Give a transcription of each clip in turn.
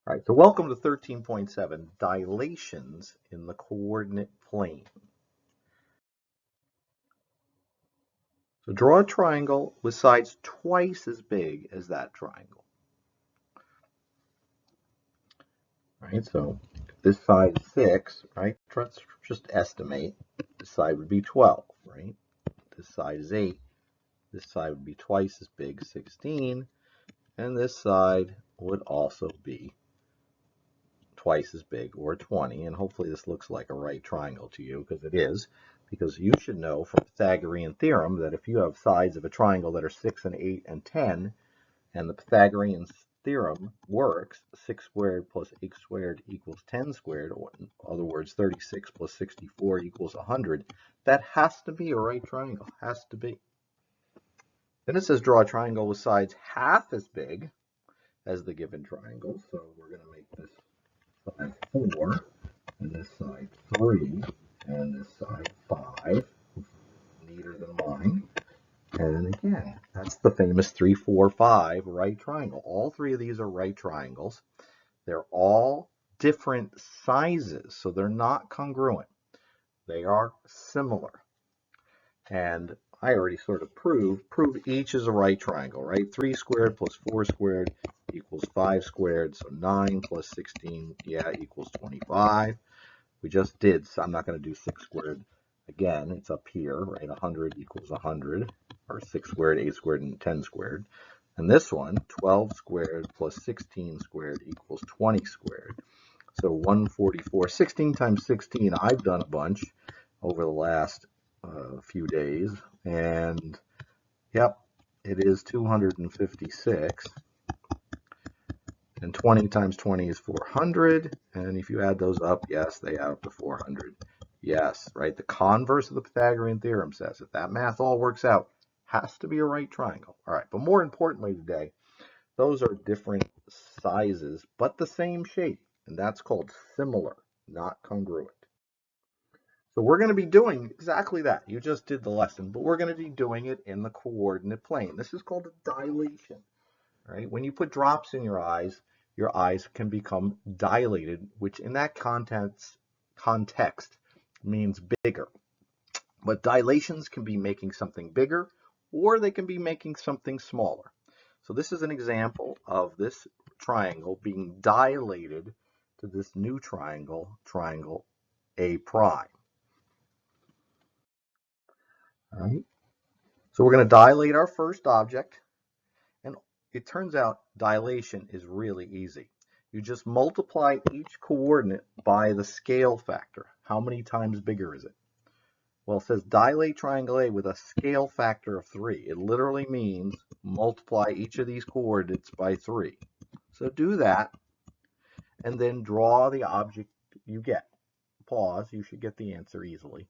All right, so welcome to 13.7, dilations in the coordinate plane. So draw a triangle with sides twice as big as that triangle. All right, so this side is 6, right? Let's just estimate. This side would be 12, right? This side is 8. This side would be twice as big, 16. And this side would also be twice as big, or 20, and hopefully this looks like a right triangle to you, because it is, because you should know from Pythagorean Theorem that if you have sides of a triangle that are 6 and 8 and 10, and the Pythagorean Theorem works, 6 squared plus 8 squared equals 10 squared, or in other words, 36 plus 64 equals 100, that has to be a right triangle, has to be. Then it says draw a triangle with sides half as big as the given triangle, so we're going to make this side 4, and this side 3, and this side 5, neater than mine. And again, that's the famous 3, 4, 5 right triangle. All three of these are right triangles. They're all different sizes, so they're not congruent. They are similar. And I already sort of prove each is a right triangle, right? 3 squared plus 4 squared equals 5 squared, so 9 plus 16, yeah, equals 25. We just did, so I'm not going to do 6 squared again. It's up here, right? 100 equals 100, or 6 squared, 8 squared, and 10 squared. And this one, 12 squared plus 16 squared equals 20 squared. So 144, 16 times 16, I've done a bunch over the last few days. And yep, it is 256. And 20 times 20 is 400. And if you add those up, yes, they add up to 400. Yes, right? The converse of the Pythagorean theorem says if that math all works out, has to be a right triangle. All right, but more importantly today, those are different sizes, but the same shape. And that's called similar, not congruent. So we're going to be doing exactly that. You just did the lesson, but we're going to be doing it in the coordinate plane. This is called a dilation. Right? When you put drops in your eyes can become dilated, which in that context means bigger. But dilations can be making something bigger, or they can be making something smaller. So this is an example of this triangle being dilated to this new triangle, triangle A prime. All right? So we're going to dilate our first object. And it turns out dilation is really easy. You just multiply each coordinate by the scale factor. How many times bigger is it? Well, it says dilate triangle A with a scale factor of 3. It literally means multiply each of these coordinates by 3. So do that, and then draw the object you get. Pause. You should get the answer easily.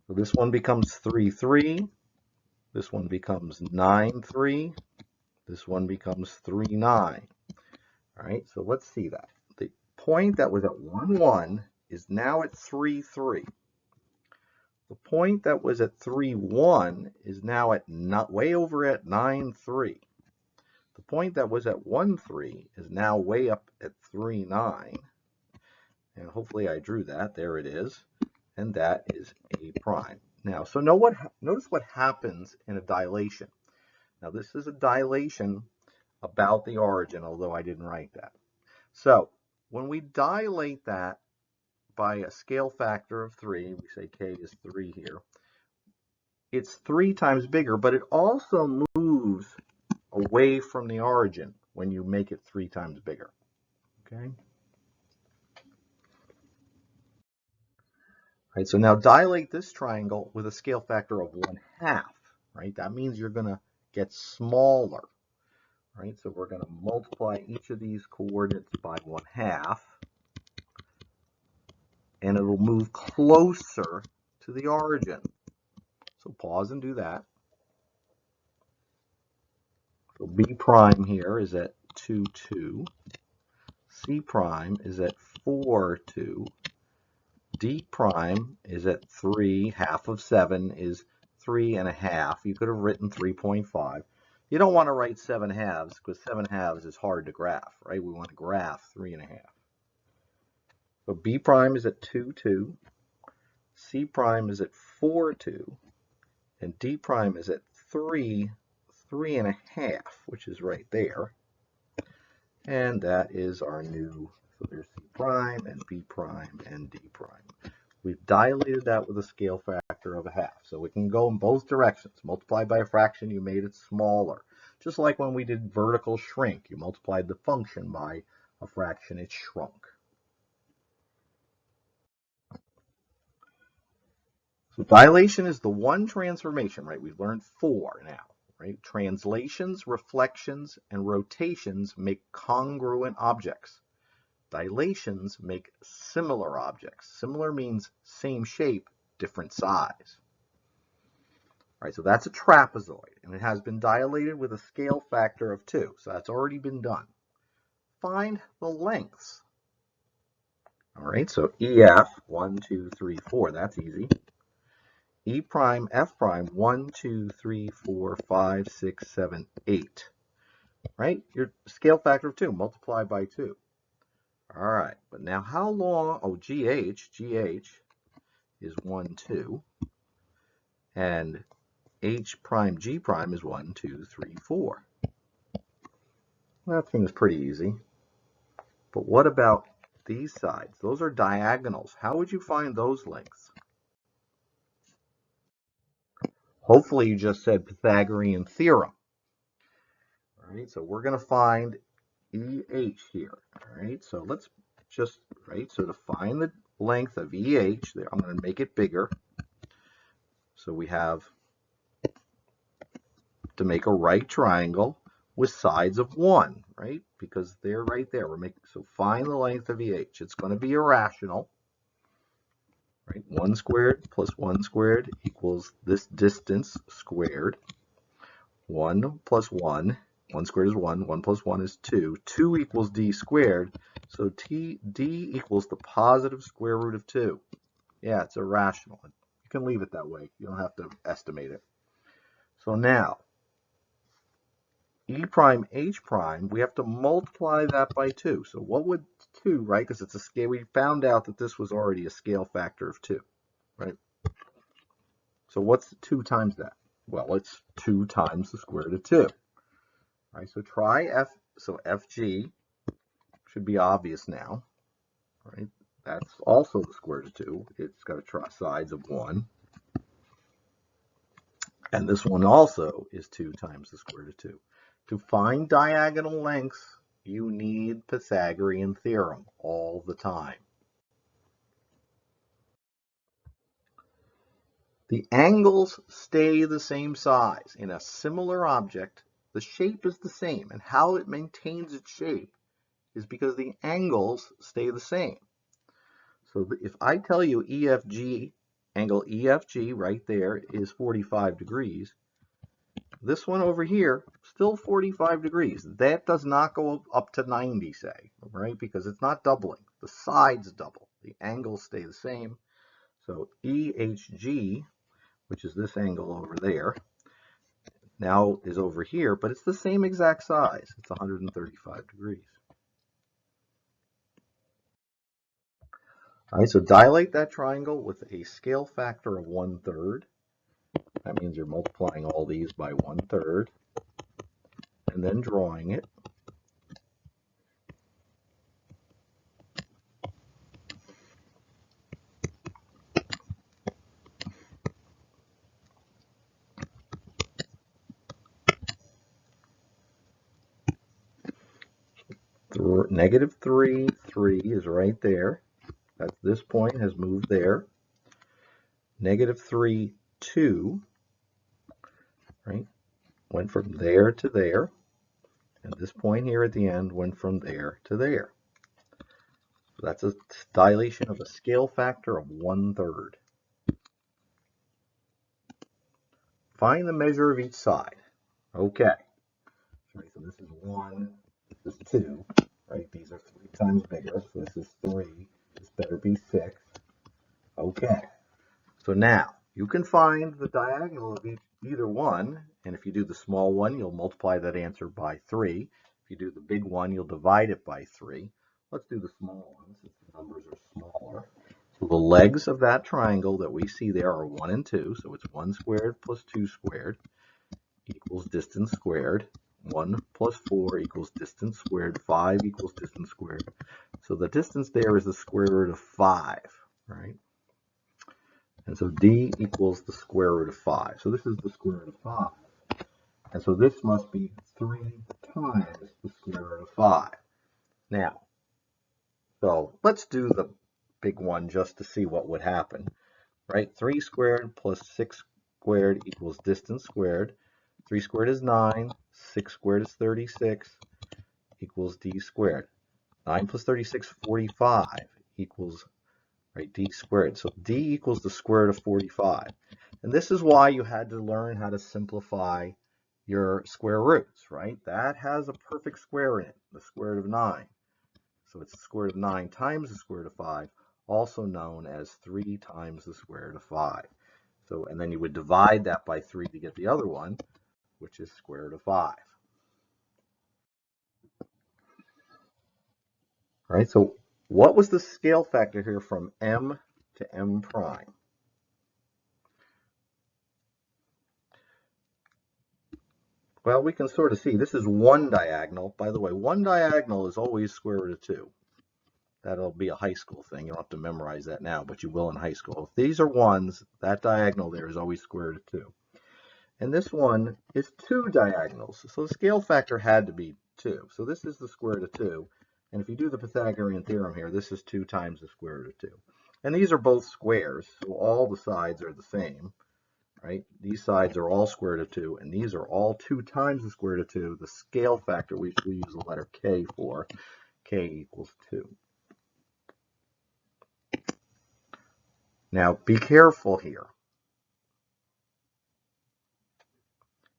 So this one becomes 3, 3. This one becomes 9, 3. This one becomes 3, 9. All right, so let's see that. The point that was at 1, 1 is now at 3, 3. The point that was at 3, 1 is now at way over at 9, 3. The point that was at 1, 3 is now way up at 3, 9. And hopefully I drew that. There it is. And that is A prime. Now, so notice what happens in a dilation. Now, this is a dilation about the origin, although I didn't write that. So when we dilate that by a scale factor of 3, we say k is 3 here, it's 3 times bigger, but it also moves away from the origin when you make it 3 times bigger. Okay? All right, so now dilate this triangle with a scale factor of 1/2, right? That means you're going to get smaller. Right, so we're going to multiply each of these coordinates by 1/2, and it'll move closer to the origin. So pause and do that. So B prime here is at 2, 2. C prime is at 4, 2. D prime is at 3. Half of 7 is 3 1/2. You could have written 3.5. You don't want to write 7/2 because 7/2 is hard to graph, right? We want to graph 3.5. So B prime is at 2, 2. C prime is at 4, 2. And D prime is at 3, 3.5, which is right there. And that is our new, so there's C prime and B prime and D prime. We've dilated that with a scale factor of 1/2. So it can go in both directions. Multiply by a fraction, you made it smaller. Just like when we did vertical shrink, you multiplied the function by a fraction, it shrunk. So dilation is the one transformation, right? We've learned 4 now, right? Translations, reflections, and rotations make congruent objects. Dilations make similar objects. Similar means same shape, different size. All right, so that's a trapezoid, and it has been dilated with a scale factor of 2. So that's already been done. Find the lengths. All right, so EF, 1, 2, 3, 4, that's easy. E prime, F prime, 1, 2, 3, 4, 5, 6, 7, 8. Right? Your scale factor of 2, multiply by 2. All right, but now how long, oh, GH is 1, 2. And H prime, G prime is 1, 2, 3, 4. That seems pretty easy. But what about these sides? Those are diagonals. How would you find those lengths? Hopefully you just said Pythagorean Theorem. All right, so we're going to find EH here. All right, so let's just, right, so to find the length of EH, there, I'm going to make it bigger. So we have to make a right triangle with sides of 1, right? Because they're right there. We're making, so find the length of EH. It's going to be irrational, right? 1 squared plus 1 squared equals this distance squared. 1 plus 1. 1 squared is 1. 1 plus 1 is 2. 2 equals d squared. So d equals the positive square root of 2. Yeah, it's irrational. You can leave it that way. You don't have to estimate it. So now, E prime, H prime, we have to multiply that by 2. So what would 2, right? Because it's a scale. We found out that this was already a scale factor of 2, right? So what's 2 times that? Well, it's 2 times the square root of 2. All right, so try F. So FG should be obvious now, right? That's also the square root of 2. It's got sides of 1. And this one also is 2 times the square root of 2. To find diagonal lengths, you need Pythagorean theorem all the time. The angles stay the same size. In a similar object, the shape is the same, and how it maintains its shape is because the angles stay the same. So if I tell you EFG, angle EFG right there is 45 degrees, this one over here, still 45 degrees. That does not go up to 90, say, right? Because it's not doubling. The sides double. The angles stay the same. So EHG, which is this angle over there, now is over here, but it's the same exact size. It's 135 degrees. All right, so dilate that triangle with a scale factor of 1/3. That means you're multiplying all these by 1/3 and then drawing it. -3, 3 is right there. That's this point has moved there. -3, 2, right? Went from there to there. And this point here at the end went from there to there. So that's a dilation of a scale factor of 1/3. Find the measure of each side. Okay. Right, so this is 1, this is 2, right? These are 3 times bigger, so this is 3. This better be 6. Okay. So now, you can find the diagonal of either one, and if if you do the small one, you'll multiply that answer by 3. If you do the big one, you'll divide it by 3. Let's do the small one since the numbers are smaller. So the legs of that triangle that we see there are 1 and 2. So it's 1 squared plus 2 squared equals distance squared. 1 plus 4 equals distance squared. 5 equals distance squared. So the distance there is the square root of 5, right? And so d equals the square root of 5. So this is the square root of 5. And so this must be 3 times the square root of 5. Now, so let's do the big one just to see what would happen, right? 3 squared plus 6 squared equals distance squared. 3 squared is 9. 6 squared is 36 equals d squared. 9 plus 36, 45 equals, right, d squared. So d equals the square root of 45. And this is why you had to learn how to simplify your square roots, right? That has a perfect square in it, the square root of 9. So it's the square root of 9 times the square root of 5, also known as 3 times the square root of 5. So, and then you would divide that by 3 to get the other one, which is square root of 5. All right, so what was the scale factor here from m to m prime? Well, we can sort of see this is one diagonal. By the way, one diagonal is always square root of 2. That'll be a high school thing. You don't have to memorize that now, but you will in high school. If these are ones, that diagonal there is always square root of 2. And this one is 2 diagonals. So the scale factor had to be 2. So this is the square root of 2. And if you do the Pythagorean theorem here, this is 2 times the square root of 2. And these are both squares, so all the sides are the same, right? These sides are all square root of 2, and these are all 2 times the square root of 2. The scale factor we use the letter k for, k equals 2. Now, be careful here.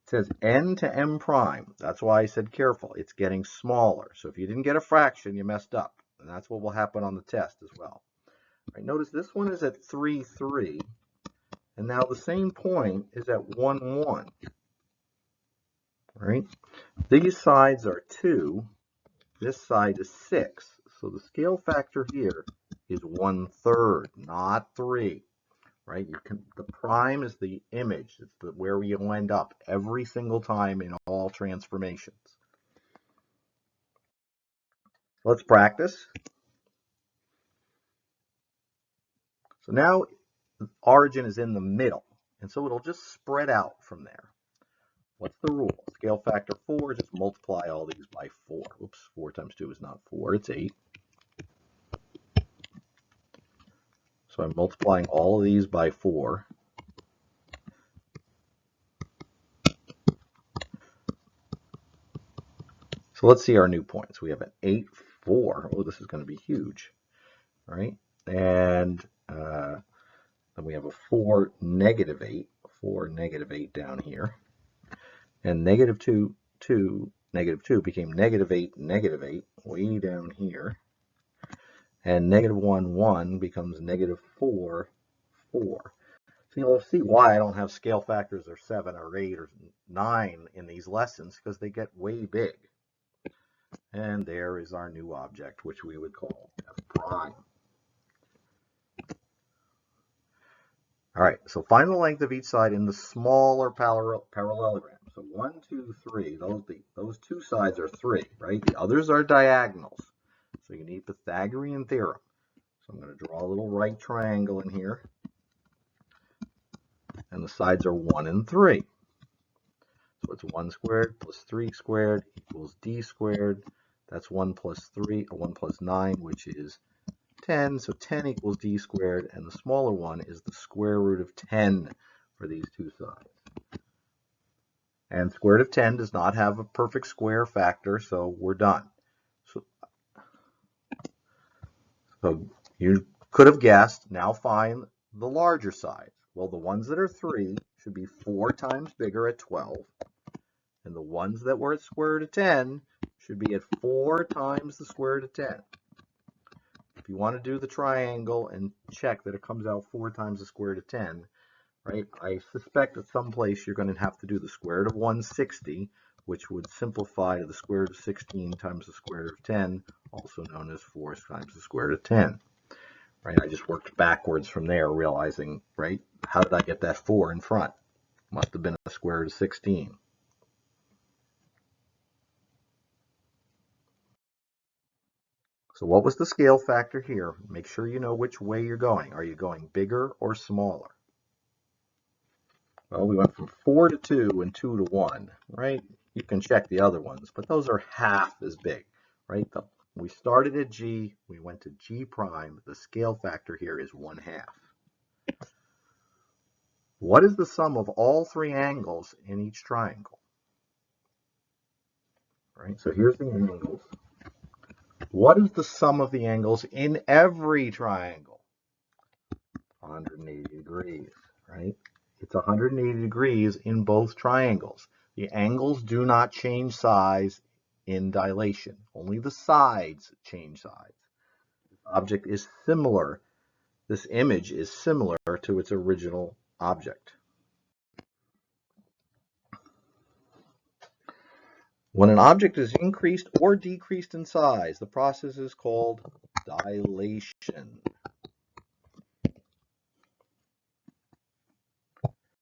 It says n to m prime. That's why I said careful. It's getting smaller. So if you didn't get a fraction, you messed up. And that's what will happen on the test as well. Right, notice this one is at 3, 3. And now the same point is at 1, 1. Right? These sides are 2. This side is 6. So the scale factor here is 1/3, not 3. Right? The prime is the image. It's where you end up every single time in all transformations. Let's practice. So now origin is in the middle, and so it'll just spread out from there. What's the rule? Scale factor 4, just multiply all these by 4. Oops, 4 times 2 is not 4, it's 8. So I'm multiplying all of these by 4. So let's see our new points. We have an 8, 4. Oh, this is going to be huge, right? And then we have a 4, negative 8. 4, negative 8 down here. And negative 2, 2, negative 2 became negative 8, negative 8, way down here. And negative 1, 1 becomes negative 4, 4. So you'll see why I don't have scale factors of 7 or 8 or 9 in these lessons, because they get way big. And there is our new object, which we would call f prime. All right, so find the length of each side in the smaller parallelogram. So 1, 2, 3, those two sides are 3, right? The others are diagonals. So you need Pythagorean theorem. So I'm going to draw a little right triangle in here. And the sides are 1 and 3. So it's 1 squared plus 3 squared equals d squared. That's 1 plus 3, or 1 plus 9, which is 10. So 10 equals d squared, and the smaller one is the square root of 10 for these two sides. And square root of 10 does not have a perfect square factor, so we're done. So you could have guessed. Now find the larger sides. Well, the ones that are 3 should be 4 times bigger at 12. And the ones that were at square root of 10 should be at 4 times the square root of 10. If you want to do the triangle and check that it comes out 4 times the square root of 10, right? I suspect at some place you're going to have to do the square root of 160, which would simplify to the square root of 16 times the square root of 10, also known as 4 times the square root of 10. Right? I just worked backwards from there, realizing, right, how did I get that 4 in front? Must have been a square root of 16. So what was the scale factor here? Make sure you know which way you're going. Are you going bigger or smaller? Well, we went from 4 to 2 and 2 to 1, right? You can check the other ones, but those are half as big, right? We started at G, we went to G prime. The scale factor here is 1/2. What is the sum of all three angles in each triangle? Right, so here's the angles. What is the sum of the angles in every triangle? 180 degrees, right? It's 180 degrees in both triangles. The angles do not change size in dilation. Only the sides change size. This object is similar. This image is similar to its original object. When an object is increased or decreased in size, the process is called dilation.